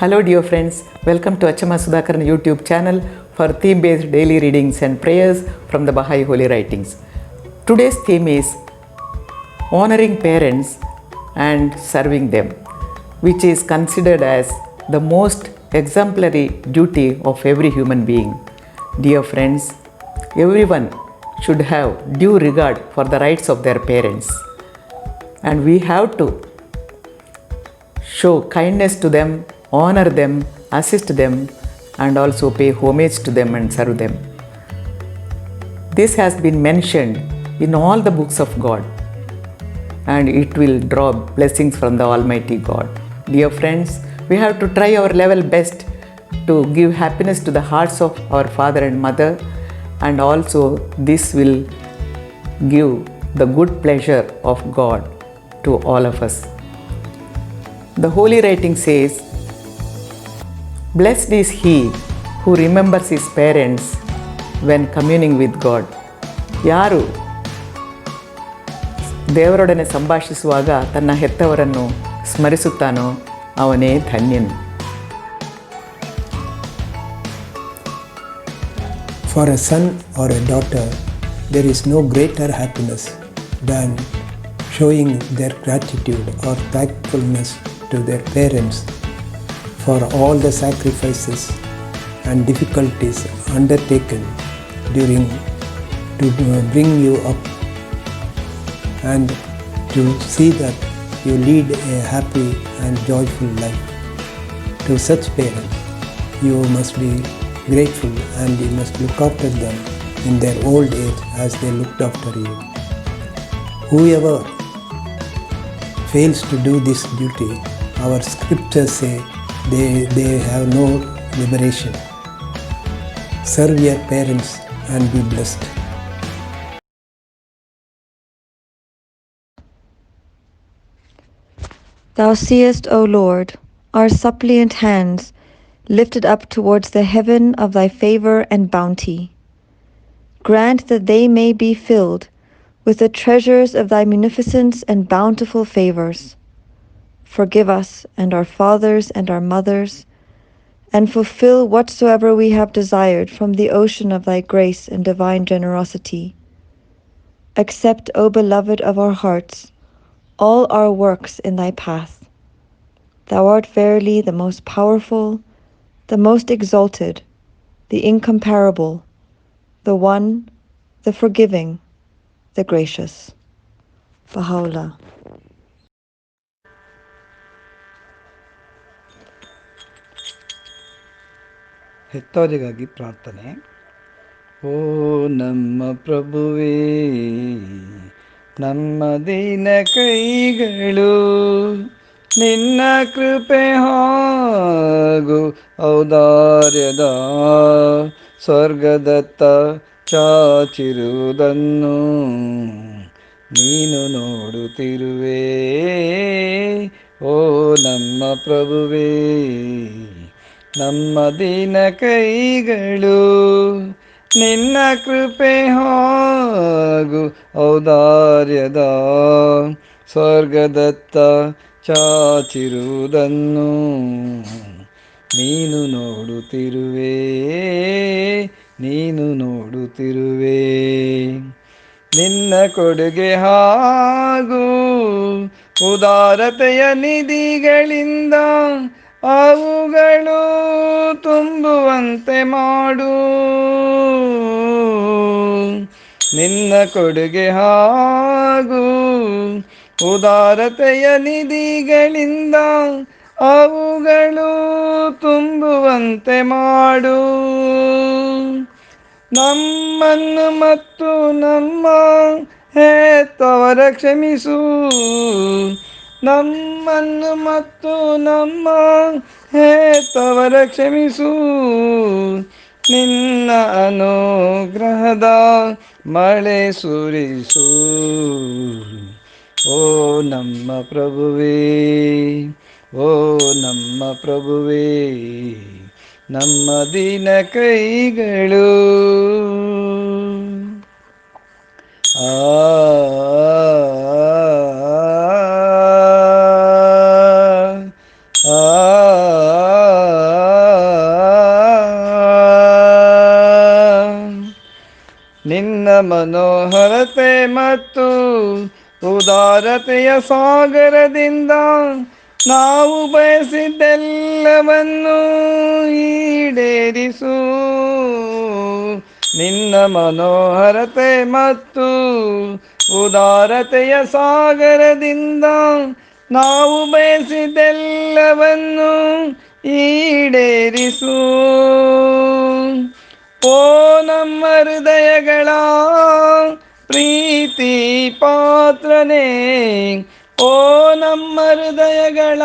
Hello dear friends, welcome to Achama Sudhakaran YouTube channel for theme-based daily readings and prayers from the Baha'i Holy Writings. Today's theme is honoring parents and serving them, which is considered as the most exemplary duty of every human being. Dear friends, everyone should have due regard for the rights of their parents, and we have to show kindness to them, honor them, assist them, and also pay homage to them and serve them. This has been mentioned in all the books of God, and it will draw blessings from the Almighty God. Dear friends, we have to try our level best to give happiness to the hearts of our father and mother, and also this will give the good pleasure of God to all of us. The Holy Writing says, "Blessed is he who remembers his parents when communing with God." ಯಾರು ದೇವರೊಡನೆ ಸಂಭಾಷಿಸುವಾಗ ತನ್ನ ಹೆತ್ತವರನ್ನು ಸ್ಮರಿಸುತ್ತಾನೋ ಅವನೇ ಧನ್ಯನು. For a son or a daughter, there is no greater happiness than showing their gratitude or thankfulness to their parents for all the sacrifices and difficulties undertaken to bring you up, and to see that you lead a happy and joyful life. To such parents, you must be grateful and you must look after them in their old age as they looked after you. Whoever fails to do this duty, our scriptures say they have no liberation. Serve your parents and be blessed. Thou seest, O Lord, our suppliant hands lifted up towards the heaven of thy favor and bounty. Grant that they may be filled with the treasures of thy munificence and bountiful favors. Forgive us and our fathers and our mothers, and fulfill whatsoever we have desired from the ocean of thy grace and divine generosity. Accept, O beloved of our hearts, all our works in thy path. Thou art verily the most powerful, the most exalted, the incomparable, the one, the forgiving, the gracious. Baha'u'llah. ಹೆತ್ತವರಿಗಾಗಿ ಪ್ರಾರ್ಥನೆ. ಓ ನಮ್ಮ ಪ್ರಭುವೇ, ನಮ್ಮ ದೀನ ಕೈಗಳು ನಿನ್ನ ಕೃಪೆ ಹಾಗೂ ಔದಾರ್ಯದ ಸ್ವರ್ಗದತ್ತ ಚಾಚಿರುವುದನ್ನು ನೀನು ನೋಡುತ್ತಿರುವೆ. ಓ ನಮ್ಮ ಪ್ರಭುವೇ, ನಮ್ಮ ದೀನ ಕೈಗಳು ನಿನ್ನ ಕೃಪೆ ಹಾಗೂ ಔದಾರ್ಯದ ಸ್ವರ್ಗದತ್ತ ಚಾಚಿರುವುದನ್ನು ನೀನು ನೋಡುತ್ತಿರುವೆ, ನೀನು ನೋಡುತ್ತಿರುವೆ. ನಿನ್ನ ಕೊಡುಗೆ ಹಾಗೂ ಉದಾರತೆಯ ನಿಧಿಗಳಿಂದ ಅವುಗಳು ತುಂಬುವಂತೆ ಮಾಡು. ನಿನ್ನ ಕೊಡುಗೆ ಹಾಗೂ ಉದಾರತೆಯ ನಿಧಿಗಳಿಂದ ಅವುಗಳು ತುಂಬುವಂತೆ ಮಾಡು. ನಮ್ಮನ್ನು ಮತ್ತು ನಮ್ಮ ಹೆತ್ತವರ ಕ್ಷಮಿಸು. ನಮ್ಮನ್ನು ಮತ್ತು ನಮ್ಮ ಹೆತ್ತವರ ಕ್ಷಮಿಸು. ನಿನ್ನ ಅನುಗ್ರಹದ ಮಳೆ ಸುರಿಸು. ಓ ನಮ್ಮ ಪ್ರಭುವೇ, ಓ ನಮ್ಮ ಪ್ರಭುವೇ, ನಮ್ಮ ದೀನ ಕೈಗಳು ಆ ನಿನ್ನ ಮನೋಹರತೆ ಮತ್ತು ಉದಾರತೆಯ ಸಾಗರದಿಂದ ನಾವು ಬಯಸಿದ್ದೆಲ್ಲವನ್ನು ಈಡೇರಿಸು. ನಿನ್ನ ಮನೋಹರತೆ ಮತ್ತು ಉದಾರತೆಯ ಸಾಗರದಿಂದ ನಾವು ಬಯಸಿದ್ದೆಲ್ಲವನ್ನು ಈಡೇರಿಸು. ಓ ನಮ್ಮ ಹೃದಯಗಳ ಪ್ರೀತಿ ಪಾತ್ರನೇ, ಓ ನಮ್ಮ ಹೃದಯಗಳ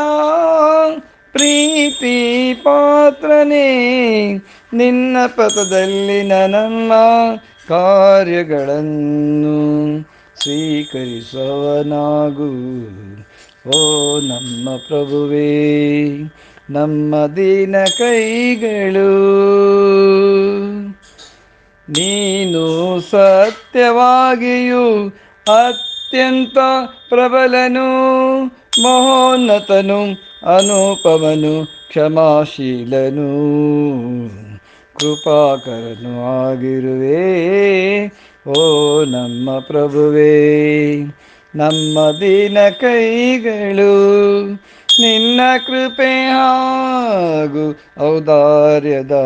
ಪ್ರೀತಿ ಪಾತ್ರನೇ, ನಿನ್ನ ಪಥದಲ್ಲಿನ ನಮ್ಮ ಕಾರ್ಯಗಳನ್ನು ಸ್ವೀಕರಿಸುವವನಾಗು. ಓ ನಮ್ಮ ಪ್ರಭುವೇ, ನಮ್ಮ ದೀನ ಕೈಗಳು. ನೀನು ಸತ್ಯವಾಗಿಯೂ ಅತ್ಯಂತ ಪ್ರಬಲನು, ಮಹೋನ್ನತನು, ಅನುಪಮನು, ಕ್ಷಮಾಶೀಲನು, ಕೃಪಾಕರನು ಆಗಿರುವೆ. ಓ ನಮ್ಮ ಪ್ರಭುವೇ, ನಮ್ಮ ದೀನ ಕೈಗಳು ನಿನ್ನ ಕೃಪೆ ಹಾಗೂ ಔದಾರ್ಯದ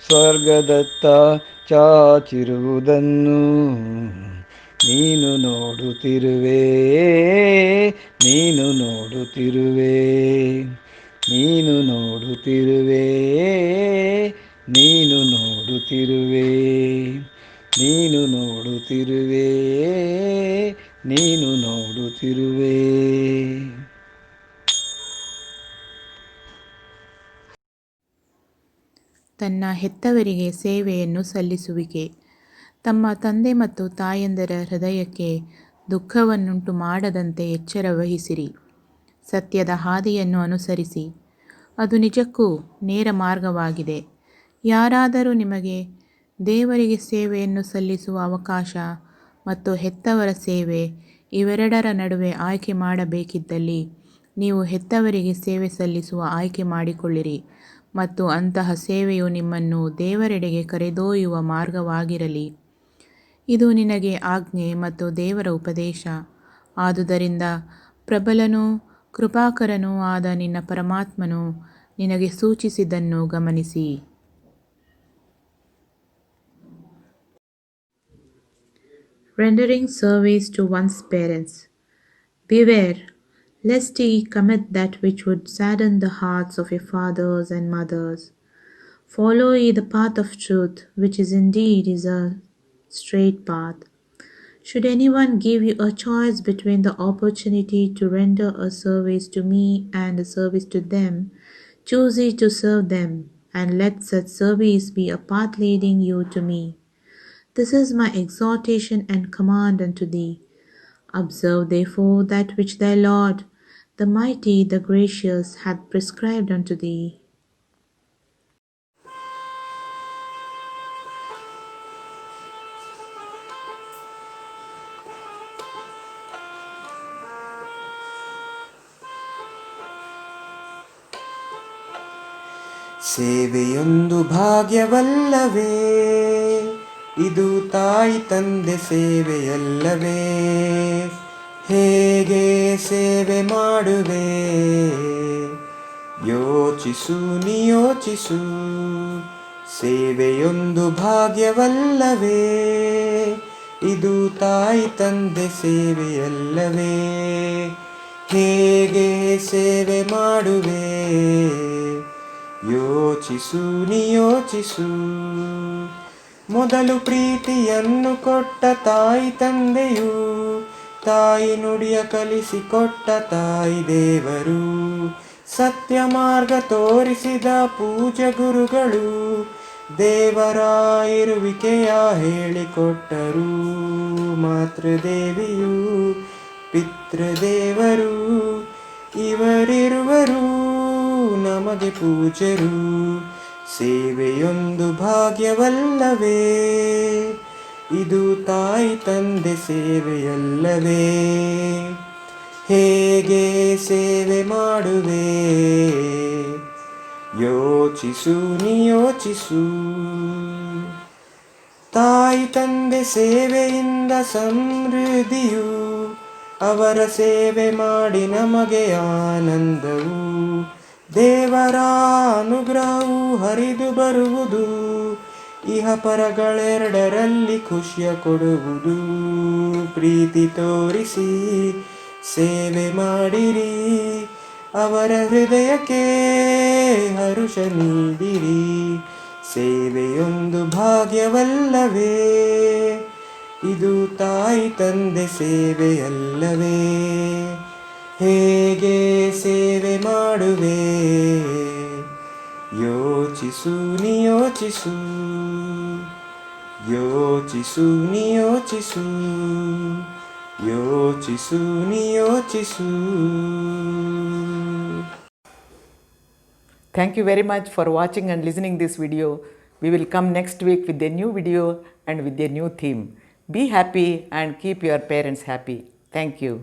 ಸ್ವರ್ಗದತ್ತ ಚಾಚಿರುವುದನ್ನು ನೀನು ನೋಡುತ್ತಿರುವೆ, ನೀನು ನೋಡುತ್ತಿರುವೆ, ನೀನು ನೋಡುತ್ತಿರುವೆ, ನೀನು ನೋಡುತ್ತಿರುವೆ, ನೀನು ನೋಡುತ್ತಿರುವೆ, ನೀನು ನೋಡುತ್ತಿರುವೆ. ತನ್ನ ಹೆತ್ತವರಿಗೆ ಸೇವೆಯನ್ನು ಸಲ್ಲಿಸುವಿಕೆ. ತಮ್ಮ ತಂದೆ ಮತ್ತು ತಾಯಂದಿರ ಹೃದಯಕ್ಕೆ ದುಃಖವನ್ನುಂಟು ಮಾಡದಂತೆ ಎಚ್ಚರ ವಹಿಸಿರಿ. ಸತ್ಯದ ಹಾದಿಯನ್ನು ಅನುಸರಿಸಿ, ಅದು ನಿಜಕ್ಕೂ ನೇರ ಮಾರ್ಗವಾಗಿದೆ. ಯಾರಾದರೂ ನಿಮಗೆ ದೇವರಿಗೆ ಸೇವೆಯನ್ನು ಸಲ್ಲಿಸುವ ಅವಕಾಶ ಮತ್ತು ಹೆತ್ತವರ ಸೇವೆ ಇವೆರಡರ ನಡುವೆ ಆಯ್ಕೆ ಮಾಡಬೇಕಿದ್ದಲ್ಲಿ, ನೀವು ಹೆತ್ತವರಿಗೆ ಸೇವೆ ಸಲ್ಲಿಸುವ ಆಯ್ಕೆ ಮಾಡಿಕೊಳ್ಳಿರಿ ಮತ್ತು ಅಂತಹ ಸೇವೆಯು ನಿಮ್ಮನ್ನು ದೇವರೆಡೆಗೆ ಕರೆದೊಯ್ಯುವ ಮಾರ್ಗವಾಗಿರಲಿ. ಇದು ನಿನಗೆ ಆಜ್ಞೆ ಮತ್ತು ದೇವರ ಉಪದೇಶ. ಆದುದರಿಂದ ಪ್ರಬಲನೂ ಕೃಪಾಕರನೂ ಆದ ನಿನ್ನ ಪರಮಾತ್ಮನು ನಿನಗೆ ಸೂಚಿಸಿದ್ದನ್ನು ಗಮನಿಸಿ. Rendering service to one's parents. Beware lest ye commit that which would sadden the hearts of your fathers and mothers. Follow ye the path of truth, which is indeed a straight path. Should anyone give you a choice between the opportunity to render a service to me and a service to them, choose ye to serve them, and let such service be a path leading you to me. This is my exhortation and command unto thee. Observe therefore that which thy Lord, the mighty, the gracious, hath prescribed unto thee. ಸೇವೆಯೊಂದು ಭಾಗ್ಯವಲ್ಲವೇ, ಇದು ತಾಯಿ ತಂದೆ ಸೇವೆಯಲ್ಲವೇ? ಹೇಗೆ ಸೇವೆ ಮಾಡುವೆ ಯೋಚಿಸು ನಿಯೋಚಿಸು. ಸೇವೆಯೊಂದು ಭಾಗ್ಯವಲ್ಲವೇ, ಇದು ತಾಯಿ ತಂದೆ ಸೇವೆಯಲ್ಲವೇ? ಹೇಗೆ ಸೇವೆ ಮಾಡುವೆ ಯೋಚಿಸು ನಿಯೋಚಿಸು. ಮೊದಲು ಪ್ರೀತಿಯನ್ನು ಕೊಟ್ಟ ತಾಯಿ ತಂದೆಯು, ತಾಯಿ ನುಡಿಯ ಕಲಿಸಿಕೊಟ್ಟ ತಾಯಿ ದೇವರು, ಸತ್ಯ ಮಾರ್ಗ ತೋರಿಸಿದ ಪೂಜ್ಯ ಗುರುಗಳು, ದೇವರ ಇರುವಿಕೆಯ ಹೇಳಿಕೊಟ್ಟರು. ಮಾತೃದೇವಿಯು ಪಿತೃದೇವರು, ಇವರಿರುವರು ನಮಗೆ ಪೂಜ್ಯರು. ಸೇವೆಯೊಂದು ಭಾಗ್ಯವಲ್ಲವೇ, ಇದು ತಾಯಿ ತಂದೆ ಸೇವೆಯಲ್ಲವೇ? ಹೇಗೆ ಸೇವೆ ಮಾಡುವೆ ಯೋಚಿಸು ನಿಯೋಚಿಸು. ತಾಯಿ ತಾಯಿ ತಂದೆ ಸೇವೆಯಿಂದ ಸಮೃದ್ಧಿಯು, ಅವರ ಸೇವೆ ಮಾಡಿ ನಮಗೆ ಆನಂದವು, ದೇವರ ಅನುಗ್ರಹವು ಹರಿದು ಬರುವುದು, ಇಹ ಪರಗಳೆರಡರಲ್ಲಿ ಖುಷಿಯ ಕೊಡುವುದು. ಪ್ರೀತಿ ತೋರಿಸಿ ಸೇವೆ ಮಾಡಿರಿ, ಅವರ ಹೃದಯಕ್ಕೆ ಹರುಷ ನೀಡಿರಿ. ಸೇವೆಯೊಂದು ಭಾಗ್ಯವಲ್ಲವೇ, ಇದು ತಾಯಿ ತಂದೆ ಸೇವೆಯಲ್ಲವೇ? ಹೇಗೆ ಸೇವೆ ಮಾಡುವೆ, ಯೋಚಿಸು ನೀ ಯೋಚಿಸು, ಯೋಚಿಸು ನೀ ಯೋಚಿಸು, ಯೋಚಿಸು ನೀ ಯೋಚಿಸು. Thank you very much for watching and listening this video. We will come next week with a new video and with a new theme. Be happy and keep your parents happy. Thank you.